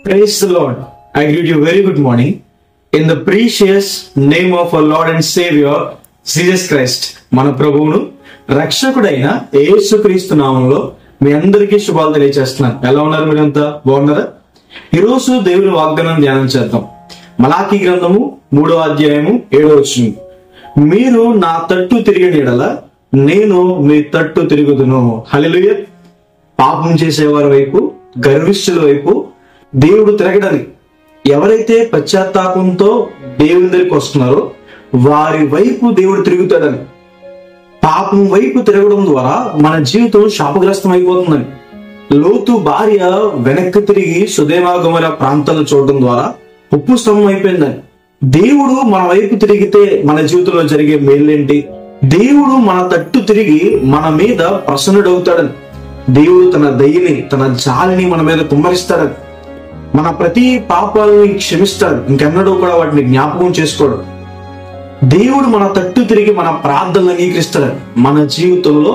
Praise the Lord. I greet you very good morning. In the precious name of our Lord and Savior, Jesus Christ, మన ప్రభువును రక్షకుడైన యేసుక్రీస్తు నామములో మీ అందరికీ శుభాలు తెలియజేస్తున్నాను. ఎలా ఉన్నారు? మీరంతా బాగున్నారా? ఈరోజు దేవుని వాగ్దానం ధ్యానం చేద్దాం. మలాకీ గ్రంథము 3వ అధ్యాయము 7వ వచనం. మీరు నా తట్టు తిరిగిన యెడల నేను మీ తట్టు తిరుగుదును. హల్లెలూయా. పాపం చేసేవారి వైపు, గర్విష్ఠుల వైపు దేవుడు తిరగడని, ఎవరైతే పశ్చాత్తాపంతో దేవుని దగ్గరికి వస్తున్నారో వారి వైపు దేవుడు తిరుగుతాడని, పాపం వైపు తిరగడం ద్వారా మన జీవితం శాపగ్రస్తం అయిపోతుందని, లోతు భార్య వెనక్కి తిరిగి సొదొమ గొమొర్రా ప్రాంతాలను చూడడం ద్వారా ఉప్పు స్తంభం అయిపోయిందని, దేవుడు మన వైపు తిరిగితే మన జీవితంలో జరిగే మేలేంటి, దేవుడు మన తట్టు తిరిగి మన మీద ప్రసన్నుడవుతాడని, దేవుడు తన దయని, తన జాలిని మన మీద కుమ్మరిస్తాడని, మన ప్రతి పాపాలని క్షమిస్తాడు, ఇంకెన్నడూ కూడా వాటిని జ్ఞాపకం చేసుకోడు. దేవుడు మన తట్టు తిరిగి మన ప్రార్థనలు అంగీకరిస్తాడని, మన జీవితంలో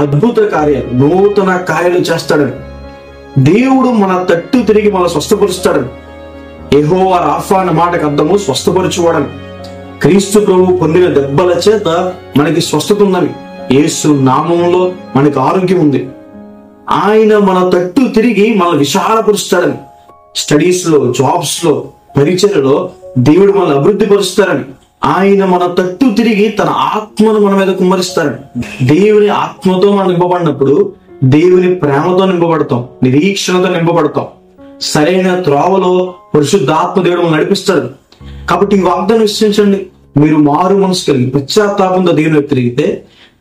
అద్భుత కార్యాలు, నూతన కార్యాలు చేస్తాడని, దేవుడు మన తట్టు తిరిగి మన స్వస్థపరుస్తాడని, యెహోవా రాఫా అన్న మాటకు అర్థము స్వస్థపరచువాడని, క్రీస్తు ప్రభువు పొందిన దెబ్బల చేత మనకి స్వస్థత ఉందని, యేసు నామములో మనకి ఆరోగ్యం ఉంది. ఆయన మన తట్టు తిరిగి మన విశాలపరుస్తాడని, స్టడీస్ లో, జాబ్స్ లో, పరిచర్యలో దేవుడు మనల్ని అభివృద్ధి పరుస్తారని, ఆయన మన తట్టు తిరిగి తన ఆత్మను మన మీద కుమ్మరిస్తారని. దేవుని ఆత్మతో మనం నింపబడినప్పుడు దేవుని ప్రేమతో నింపబడతాం, నిరీక్షణతో నింపబడతాం, సరైన త్రోవలో పరిశుద్ధాత్మ దేవుడు మనం నడిపిస్తాడు. కాబట్టి ఈ వాగ్దానం విశ్వసించండి. మీరు మారు మనసు కలిగి పశ్చాత్తాపంతో దేవుని వైపు తిరిగితే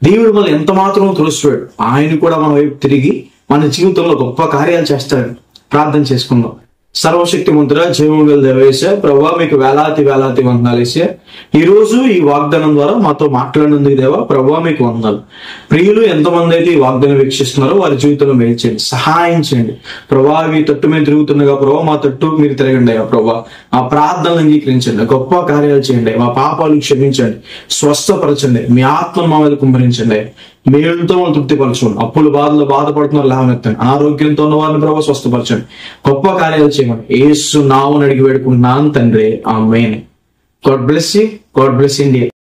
దేవుడు మనల్ని ఎంత మాత్రం తులసివేడు, ఆయన కూడా మన వైపు తిరిగి మన జీవితంలో గొప్ప కార్యాలు చేస్తాడు. ప్రార్థన చేసుకుందాం. సర్వశక్తిమంతుడా, జీవము గల దేవేశ, ప్రభువా మీకు వేలాది వందనాలు యేసయ్యా. ఈ రోజు ఈ వాగ్దానం ద్వారా మాతో మాట్లాడినందుకు దేవా, ప్రభువా మీకు వందనాలు. ప్రియులు ఎంతమంది అయితే ఈ వాగ్దానం వీక్షిస్తున్నారో వారి జీవితంలో మేలు చేయండి, సహాయం చేయండి. ప్రభువా మీ తట్టు మేము తిరుగుతుండగా ప్రభువా మా తట్టు మీరు తిరగండి అయ్యా. ప్రభువా మా ప్రార్థనలు అంగీకరించండి, గొప్ప కార్యాలు చేయండి, మా పాపాలు క్షమించండి, స్వస్థపరచండి, మీ ఆత్మను మా మీద కుమ్మరించండి. మేలుతో మనం తృప్తిపరచండి. అప్పుల బాధలు బాధపడుతున్నారు లేవనెత్తండి, అనారోగ్యంతో ఉన్న వారిని ప్రభావ స్వస్థపరచండి, గొప్ప కార్యాలు చేయమని యేసు నామమున అడిగి వేడుకుంటున్నాను తండ్రి, amen. God bless you. God bless India.